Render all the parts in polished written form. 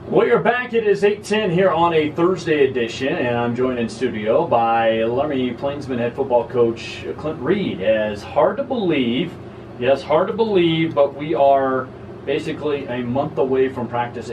Well, you're back. It is 8:10 here on a Thursday edition, and I'm joined in studio by Laramie Plainsmen head football coach Clint Reed. As hard to believe, yes, hard to believe, but we are basically a month away from practice.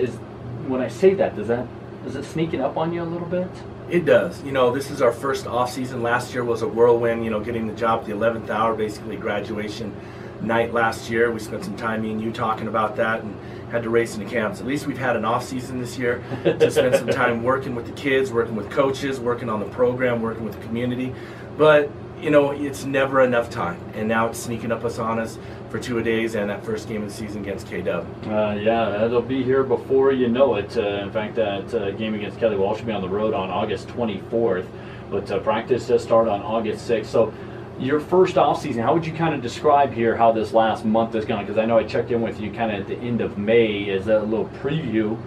When I say that, is it sneaking up on you a little bit? It does. You know, this is our first off season. Last year was a whirlwind. You know, getting the job at the 11th hour, basically graduation night last year. We spent some time, me and you, talking about that, and had to race into camps. At least we've had an off season this year to spend some time working with the kids, working with coaches, working on the program, working with the community. But you know, it's never enough time, and now it's sneaking up on us for 2 days and that first game of the season against KOWB. Yeah, it'll be here before you know it. In fact, that game against Kelly Walsh will be on the road on August 24th, but practice does start on August 6th. So your first off season, how would you kind of describe here how this last month is going? Because I know I checked in with you kind of at the end of May. Is that a little preview,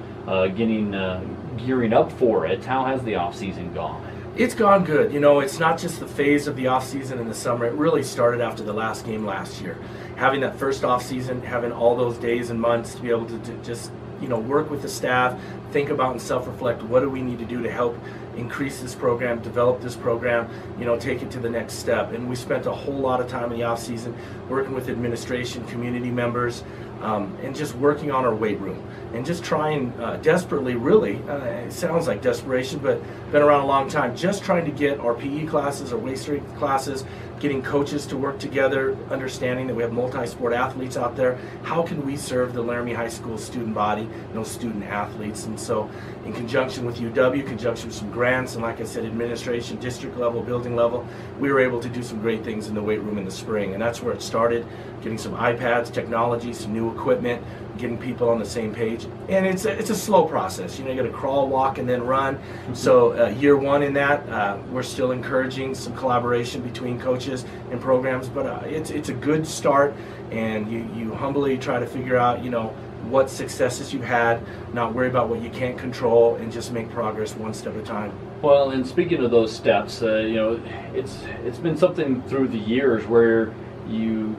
gearing up for it? How has the off season gone? It's gone good. You know, it's not just the phase of the off season in the summer. It really started after the last game last year. Having that first off season, having all those days and months to be able to just, you know, work with the staff, think about and self-reflect, what do we need to do to help increase this program, develop this program, you know, take it to the next step. And we spent a whole lot of time in the off season working with administration, community members, and just working on our weight room and just trying desperately, really, it sounds like desperation, but been around a long time, just trying to get our PE classes, our weight strength classes, getting coaches to work together, understanding that we have multi-sport athletes out there. How can we serve the Laramie High School student body, student athletes? And so in conjunction with UW, conjunction with some grants, and like I said, administration, district level, building level, we were able to do some great things in the weight room in the spring. And that's where it started, getting some iPads, technology, some new equipment, getting people on the same page. And it's a slow process. You know, you got to crawl, walk, and then run. So year one in that, we're still encouraging some collaboration between coaches and programs, but it's a good start, and you humbly try to figure out, you know, what successes you've had, not worry about what you can't control, and just make progress one step at a time. Well, and speaking of those steps, you know, it's been something through the years where you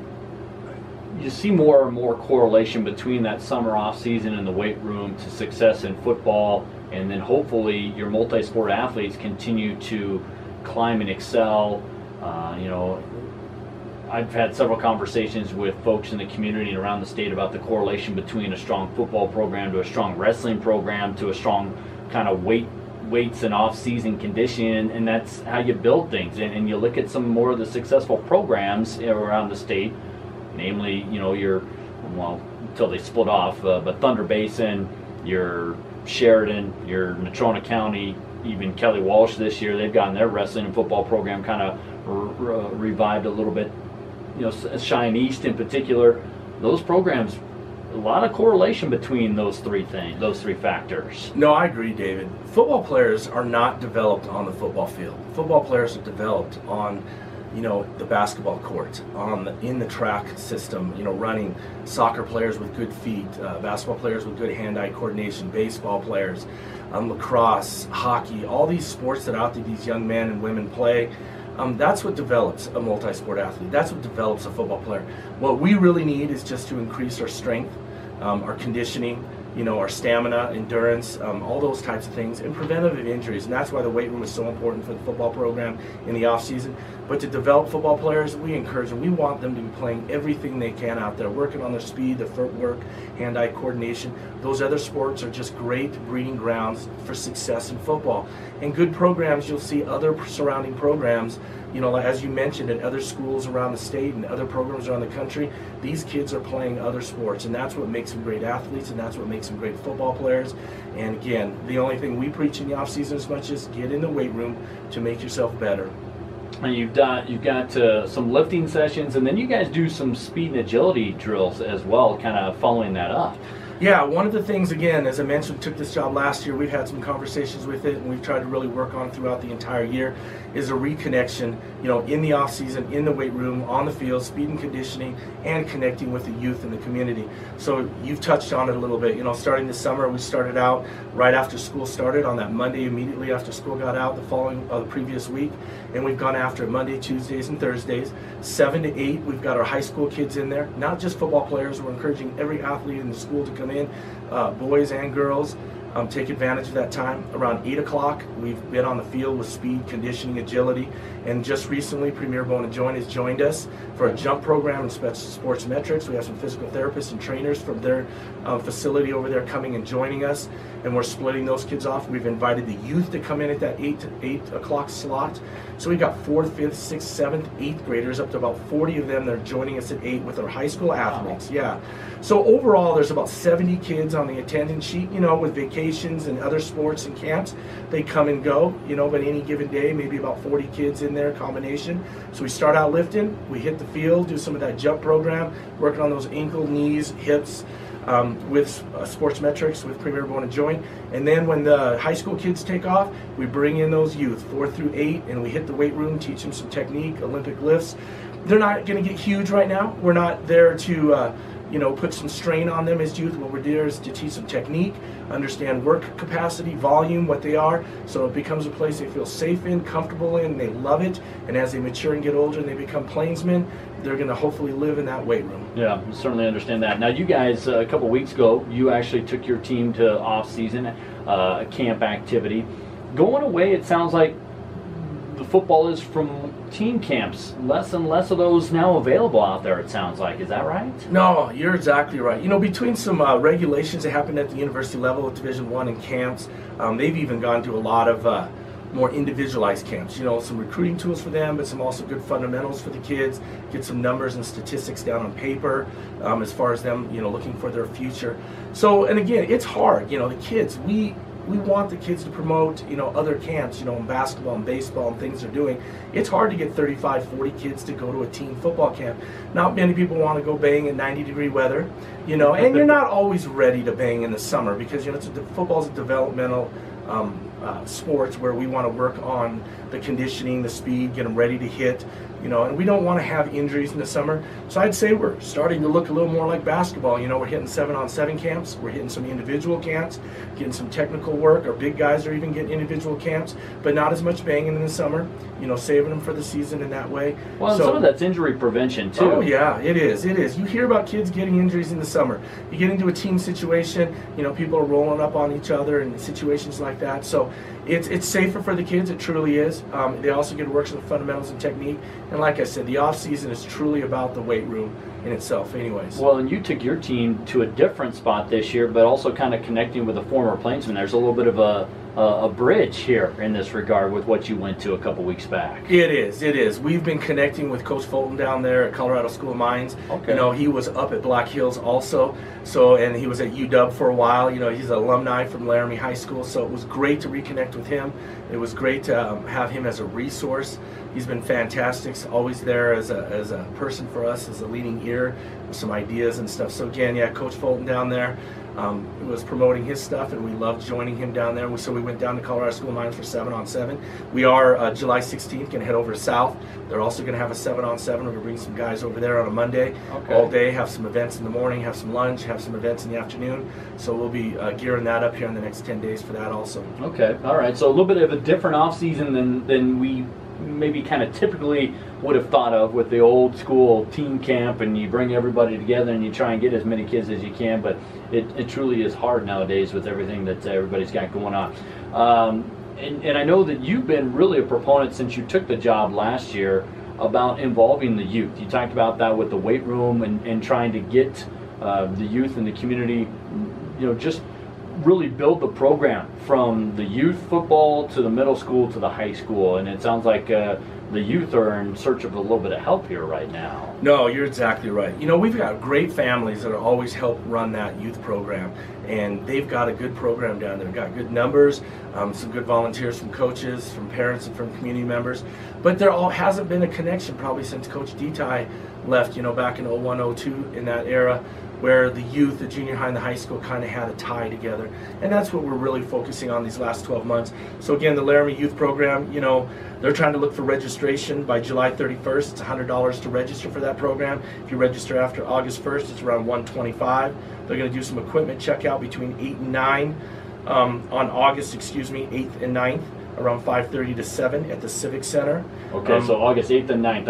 see more and more correlation between that summer off season and the weight room to success in football, and then hopefully your multi-sport athletes continue to climb and excel. You know, I've had several conversations with folks in the community and around the state about the correlation between a strong football program to a strong wrestling program to a strong kind of weights and off-season condition, and that's how you build things. And you look at some more of the successful programs around the state, namely, you know, until they split off, but Thunder Basin, your Sheridan, your Natrona County, even Kelly Walsh this year, they've gotten their wrestling and football program kind of revived a little bit. You know, Cheyenne East in particular, those programs, a lot of correlation between those three factors. No, I agree, David. Football players are not developed on the football field. Football players are developed on, you know, the basketball court, in the track system, you know, running. Soccer players with good feet, basketball players with good hand-eye coordination, baseball players, lacrosse, hockey, all these sports that out there these young men and women play. That's what develops a multi-sport athlete. That's what develops a football player. What we really need is just to increase our strength, our conditioning, you know, our stamina, endurance, all those types of things, and preventative injuries. And that's why the weight room is so important for the football program in the off season. But to develop football players, we encourage them. We want them to be playing everything they can out there, working on their speed, their footwork, hand-eye coordination. Those other sports are just great breeding grounds for success in football. And good programs, you'll see other surrounding programs, you know, as you mentioned, at other schools around the state and other programs around the country, these kids are playing other sports, and that's what makes them great athletes, and that's what makes them great football players. And again, the only thing we preach in the off season as much as get in the weight room to make yourself better. And you've got some lifting sessions, and then you guys do some speed and agility drills as well, kind of following that up. Yeah, one of the things, again, as I mentioned, took this job last year, we've had some conversations with it, and we've tried to really work on throughout the entire year, is a reconnection, you know, in the off season, in the weight room, on the field, speed and conditioning, and connecting with the youth and the community. So you've touched on it a little bit. You know, starting this summer, we started out right after school started on that Monday, immediately after school got out the previous week, and we've gone after it Monday, Tuesdays, and Thursdays, 7 to 8. We've got our high school kids in there, not just football players. We're encouraging every athlete in the school to come in, boys and girls. take advantage of that time. Around 8 o'clock, we've been on the field with speed, conditioning, agility, and just recently, Premier Bone and Joint has joined us for a jump program in sports metrics. We have some physical therapists and trainers from their facility over there coming and joining us, and we're splitting those kids off. We've invited the youth to come in at that 8 o'clock slot. So we've got 4th, 5th, 6th, 7th, 8th graders, up to about 40 of them that are joining us at 8 with our high school athletes. Yeah. So overall, there's about 70 kids on the attendance sheet, you know, with vacations and other sports and camps. They come and go, you know, but any given day, maybe about 40 kids in there, combination. So we start out lifting, we hit the field, do some of that jump program, working on those ankle, knees, hips, with sports metrics with Premier Bone and Joint. And then when the high school kids take off, we bring in those youth, 4 through 8, and we hit the weight room, teach them some technique, Olympic lifts. They're not going to get huge right now. We're not there to you know, put some strain on them as youth. What we're there is to teach them technique, understand work capacity, volume, what they are, so it becomes a place they feel safe in, comfortable in, they love it, and as they mature and get older and they become Plainsmen, they're going to hopefully live in that weight room. Yeah, certainly understand that. Now, you guys, a couple weeks ago, you actually took your team to off-season camp activity. Going away, it sounds like the football is from team camps. Less and less of those now available out there, it sounds like. Is that right? No, you're exactly right. You know, between some regulations that happen at the university level with Division I and camps, they've even gone to a lot of more individualized camps. You know, some recruiting tools for them, but some also good fundamentals for the kids, get some numbers and statistics down on paper as far as them, you know, looking for their future. So, and again, it's hard. You know, the kids, we want the kids to promote, you know, other camps, you know, in basketball and baseball and things they're doing. It's hard to get 35, 40 kids to go to a team football camp. Not many people want to go bang in 90-degree weather, you know, and you're not always ready to bang in the summer because, you know, football's a developmental sports where we want to work on the conditioning, the speed, get them ready to hit, you know, and we don't want to have injuries in the summer. So I'd say we're starting to look a little more like basketball. You know, we're hitting 7-on-7 camps, we're hitting some individual camps, getting some technical work. Our big guys are even getting individual camps, but not as much banging in the summer, you know, saving them for the season in that way. Well, so, some of that's injury prevention too. Oh yeah, it is. You hear about kids getting injuries in the summer. You get into a team situation, you know, people are rolling up on each other and situations like that. So it's safer for the kids, it truly is. They also get to work some fundamentals and technique. And like I said, the off season is truly about the weight room in itself anyways. Well, and you took your team to a different spot this year, but also kind of connecting with a former Plainsman. There's a little bit of a bridge here in this regard with what you went to a couple weeks back. It is. We've been connecting with Coach Fulton down there at Colorado School of Mines. Okay. You know, he was up at Black Hills also, and he was at UW for a while. You know, he's an alumni from Laramie High School, so it was great to reconnect with him. It was great to have him as a resource. He's been fantastic, always there as a person for us, as a leading ear, with some ideas and stuff. So again, yeah, Coach Fulton down there was promoting his stuff, and we loved joining him down there. So we went down to Colorado School of Mines for 7-on-7. We are July 16th going to head over south. They're also going to have a 7-on-7. We're going to bring some guys over there on a Monday, all day, have some events in the morning, have some lunch, have some events in the afternoon. So we'll be gearing that up here in the next 10 days for that also. Okay, all right. So a little bit of a different off season than we maybe kind of typically would have thought of with the old school team camp, and you bring everybody together and you try and get as many kids as you can, but it truly is hard nowadays with everything that everybody's got going on. And I know that you've been really a proponent since you took the job last year about involving the youth. You talked about that with the weight room and trying to get the youth in the community, you know, just really build the program from the youth football to the middle school to the high school. And it sounds like the youth are in search of a little bit of help here right now. No, you're exactly right. You know, we've got great families that are always help run that youth program, and they've got a good program down there. They've got good numbers, some good volunteers from coaches, from parents, and from community members. But there hasn't been a connection probably since Coach Detai left, you know, back in 01-02 in that era, where the youth, the junior high and the high school kind of had a tie together. And that's what we're really focusing on these last 12 months. So again, the Laramie Youth Program, you know, they're trying to look for registration by July 31st. It's $100 to register for that program. If you register after August 1st, it's around $125. They're going to do some equipment checkout between 8 and 9 on August, 8th and 9th. Around 5:30 to 7 at the Civic Center. Okay, so August 8th and 9th,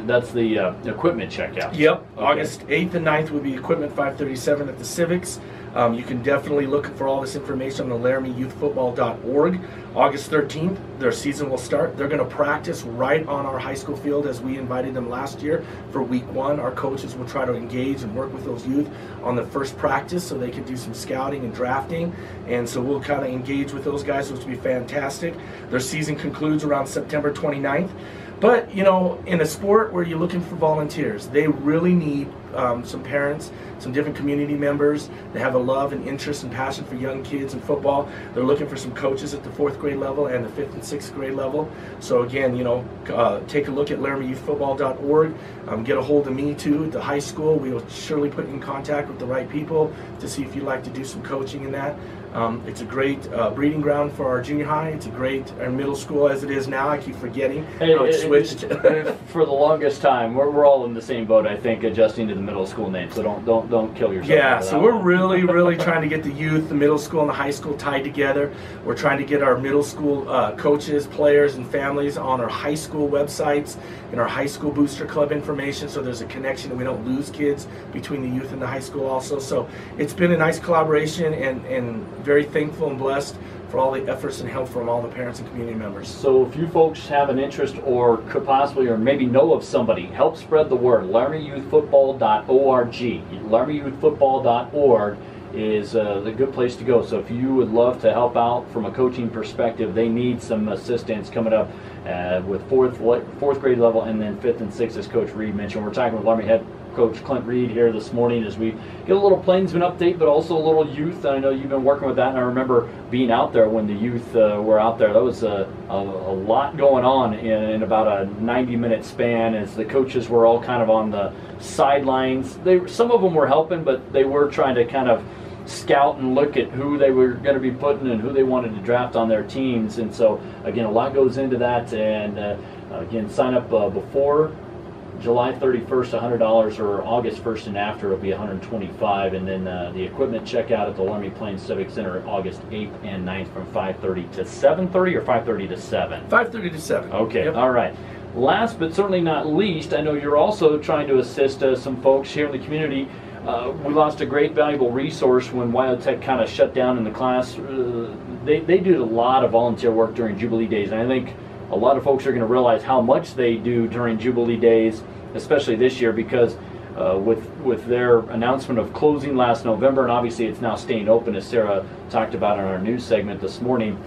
that's the equipment checkout. Yep, okay. August 8th and 9th would be equipment 5:37 at the Civics. You can definitely look for all this information on the laramie.youtfootball.org. August 13th, their season will start. They're going to practice right on our high school field as we invited them last year for week 1. Our coaches will try to engage and work with those youth on the first practice so they can do some scouting and drafting. And so we'll kind of engage with those guys, which will be fantastic. Their season concludes around September 29th. But, you know, in a sport where you're looking for volunteers, they really need some parents, some different community members that have a love and interest and passion for young kids and football. They're looking for some coaches at the 4th grade level and the 5th and 6th grade level. So again, you know, take a look at laramie.youthfootball.org. Get a hold of me too at the high school. We will surely put you in contact with the right people to see if you'd like to do some coaching in that. It's a great breeding ground for our junior high. It's a great middle school as it is now. I keep forgetting how it switched. For the longest time, we're all in the same boat, I think, adjusting to the middle school name. So don't kill yourself. Yeah, so we're really trying to get the youth, the middle school, and the high school tied together. We're trying to get our middle school coaches, players, and families on our high school websites and our high school booster club information, so there's a connection and we don't lose kids between the youth and the high school also. So it's been a nice collaboration, and very thankful and blessed for all the efforts and help from all the parents and community members. So if you folks have an interest or could possibly or maybe know of somebody, help spread the word. laramie.youthfootball.org. laramie.youthfootball.org is the good place to go. So if you would love to help out from a coaching perspective, they need some assistance coming up with fourth grade level and then 5th and 6th, as Coach Reed mentioned. We're talking with Laramie head Coach Clint Reed here this morning as we get a little Plainsman update, but also a little youth. I know you've been working with that, and I remember being out there when the youth were out there. That was a lot going on in about a 90-minute span as the coaches were all kind of on the sidelines. Some of them were helping, but they were trying to kind of scout and look at who they were going to be putting and who they wanted to draft on their teams. And so, again, a lot goes into that. And, again, sign up before July 31st, $100, or August 1st and after, it'll be $125. And then the equipment checkout at the Laramie Plains Civic Center August 8th and 9th from 5:30 to 7:30 or 5:30 to 7? 5:30 to 7. Okay, yep. All right. Last but certainly not least, I know you're also trying to assist some folks here in the community. We lost a great valuable resource when Wyotech kind of shut down in the class. They do a lot of volunteer work during Jubilee Days, and I think a lot of folks are going to realize how much they do during Jubilee Days, especially this year, because with their announcement of closing last November, and obviously it's now staying open, as Sarah talked about in our news segment this morning,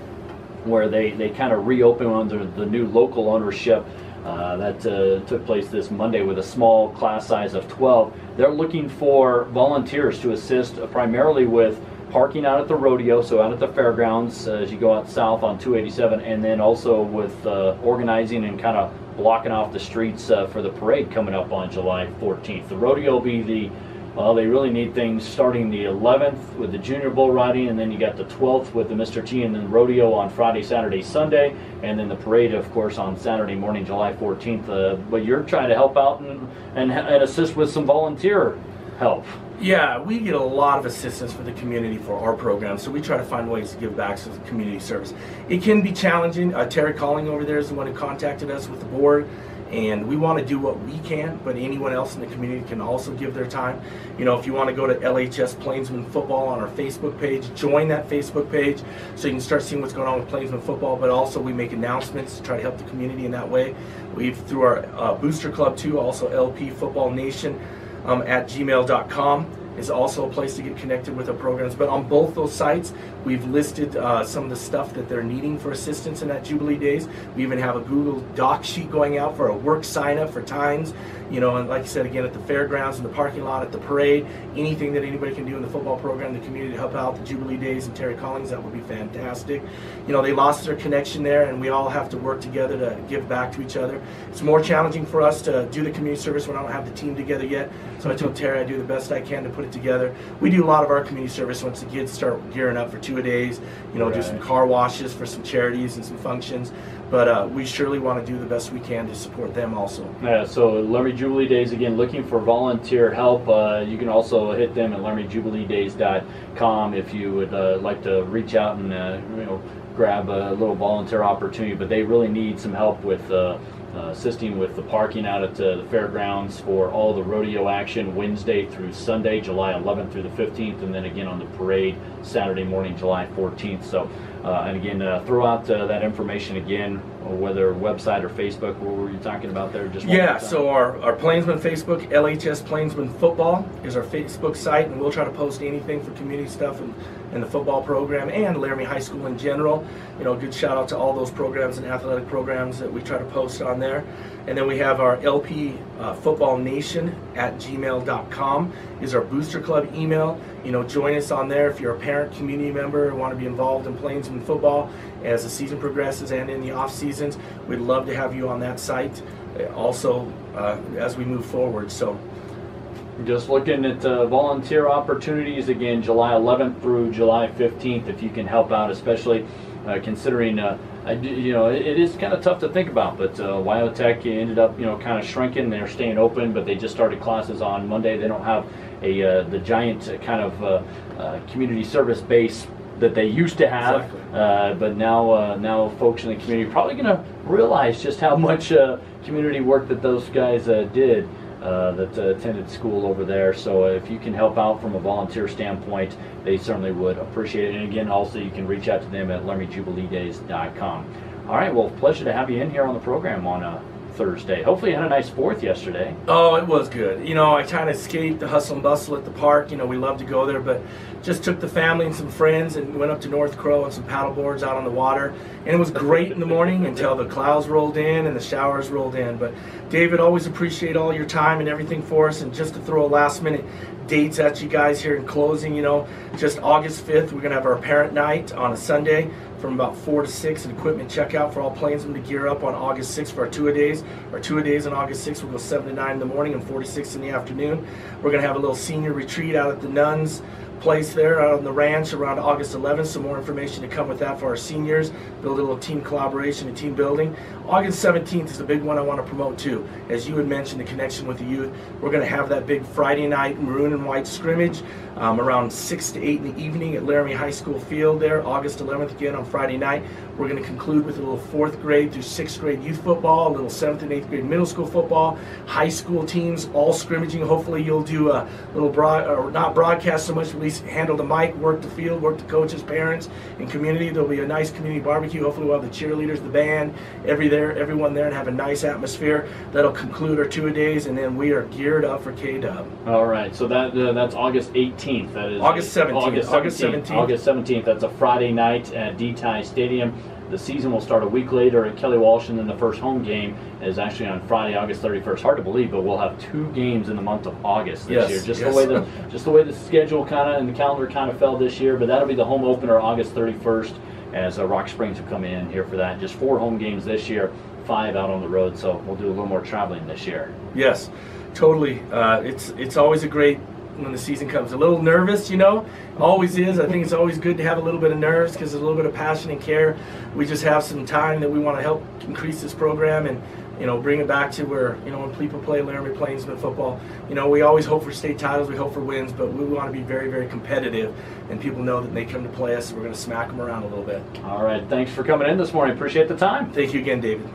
where they kind of reopen under the new local ownership that took place this Monday with a small class size of 12. They're looking for volunteers to assist primarily with parking out at the rodeo, so out at the fairgrounds as you go out south on 287, and then also with organizing and kind of blocking off the streets for the parade coming up on July 14th. The rodeo will be they really need things starting the 11th with the junior bull riding, and then you got the 12th with the Mr. T, and then rodeo on Friday, Saturday, Sunday, and then the parade, of course, on Saturday morning, July 14th. But you're trying to help out and assist with some volunteer help. Yeah, we get a lot of assistance for the community for our program, so we try to find ways to give back to the community service. It can be challenging. Terry Calling over there is the one who contacted us with the board, and we want to do what we can, but anyone else in the community can also give their time. You know, if you want to go to LHS Plainsman Football on our Facebook page, join that Facebook page so you can start seeing what's going on with Plainsman Football, but also we make announcements to try to help the community in that way. We've, through our booster club too, also LP Football Nation at gmail.com is also a place to get connected with our programs. But on both those sites, we've listed some of the stuff that they're needing for assistance in that Jubilee Days. We even have a Google Doc sheet going out for a work sign up for times. You know, and like I said, again, at the fairgrounds, in the parking lot, at the parade, anything that anybody can do in the football program, the community to help out the Jubilee Days and Terry Collins, that would be fantastic. You know, they lost their connection there, and we all have to work together to give back to each other. It's more challenging for us to do the community service when I don't have the team together yet. So I told Terry I'd do the best I can to put it together. We do a lot of our community service once the kids start gearing up for 2-a-days, you know, do some car washes for some charities and some functions. But we surely want to do the best we can to support them also. Yeah, so Laramie Jubilee Days, again, looking for volunteer help. You can also hit them at laramiejubileedays.com if you would like to reach out and you know, grab a little volunteer opportunity. But they really need some help with assisting with the parking out at the fairgrounds for all the rodeo action Wednesday through Sunday, July 11th through the 15th, and then again on the parade Saturday morning, July 14th. So, and again, throw out that information again, whether website or Facebook. What were you talking about there? Just so our Plainsman Facebook, LHS Plainsman Football, is our Facebook site, and we'll try to post anything for community stuff and the football program and Laramie High School in general. You know, good shout out to all those programs and athletic programs that we try to post on there. And then we have our LP Football Nation at gmail.com is our Booster Club email. You know, join us on there if you're a parent, community member, and want to be involved in Plainsman football as the season progresses and in the off seasons. We'd love to have you on that site also as we move forward. So, just looking at volunteer opportunities again, July 11th through July 15th. If you can help out, especially considering. You know, it is kind of tough to think about, but Wyotech ended up, you know, kind of shrinking. They're staying open, but they just started classes on Monday. They don't have the giant kind of community service base that they used to have. Exactly. But now folks in the community are probably going to realize just how much community work that those guys did. That attended school over there. So if you can help out from a volunteer standpoint, they certainly would appreciate it. And again, also you can reach out to them at laramie.jubileedays.com. All right, well, pleasure to have you in here on the program on Thursday. Hopefully you had a nice 4th yesterday. Oh, it was good. You know, I kind of escaped the hustle and bustle at the park. You know, we love to go there, but just took the family and some friends and went up to North Crow on some paddle boards out on the water. And it was great in the morning until the clouds rolled in and the showers rolled in. But David, always appreciate all your time and everything for us. And just to throw a last minute dates at you guys here in closing, you know, just August 5th, we're going to have our parent night on a Sunday from about 4 to 6, and equipment checkout for all Plainsmen to gear up on August 6th for our two-a-days. Our two-a-days on August 6th will go 7 to 9 in the morning and 4 to 6 in the afternoon. We're going to have a little senior retreat out at the Nuns place there out on the ranch around August 11th. Some more information to come with that for our seniors. Build a little team collaboration and team building. August 17th is the big one I want to promote too. As you had mentioned, the connection with the youth. We're going to have that big Friday night maroon and white scrimmage around 6 to 8 in the evening at Laramie High School field there, August 11th again on Friday night. We're going to conclude with a little 4th grade through 6th grade youth football, a little 7th and 8th grade middle school football, high school teams all scrimmaging. Hopefully you'll do a little not broadcast so much, at least handle the mic, work the field, work the coaches, parents, and community. There'll be a nice community barbecue. Hopefully we'll have the cheerleaders, the band, everyone there, and have a nice atmosphere. That'll conclude our two-a-days, and then we are geared up for KOWB. All right, so that's August 18th. That is August 17th. August 17th. That's a Friday night at D-Ty Stadium. The season will start a week later at Kelly Walsh, and then the first home game is actually on Friday, August 31st. Hard to believe, but we'll have 2 games in the month of August this year. Just the way the schedule kind of and the calendar kind of fell this year. But that'll be the home opener August 31st, as Rock Springs will come in here for that. Just 4 home games this year, 5 out on the road. So we'll do a little more traveling this year. Yes, totally. It's always a great when the season comes. A little nervous, you know, always is. I think it's always good to have a little bit of nerves because there's a little bit of passion and care. We just have some time that we want to help increase this program and, you know, bring it back to where, you know, when people play Laramie Plainsmen football, you know, we always hope for state titles, we hope for wins, but we want to be very, very competitive, and people know that they come to play us, we're going to smack them around a little bit. All right, thanks for coming in this morning. Appreciate the time. Thank you again, David.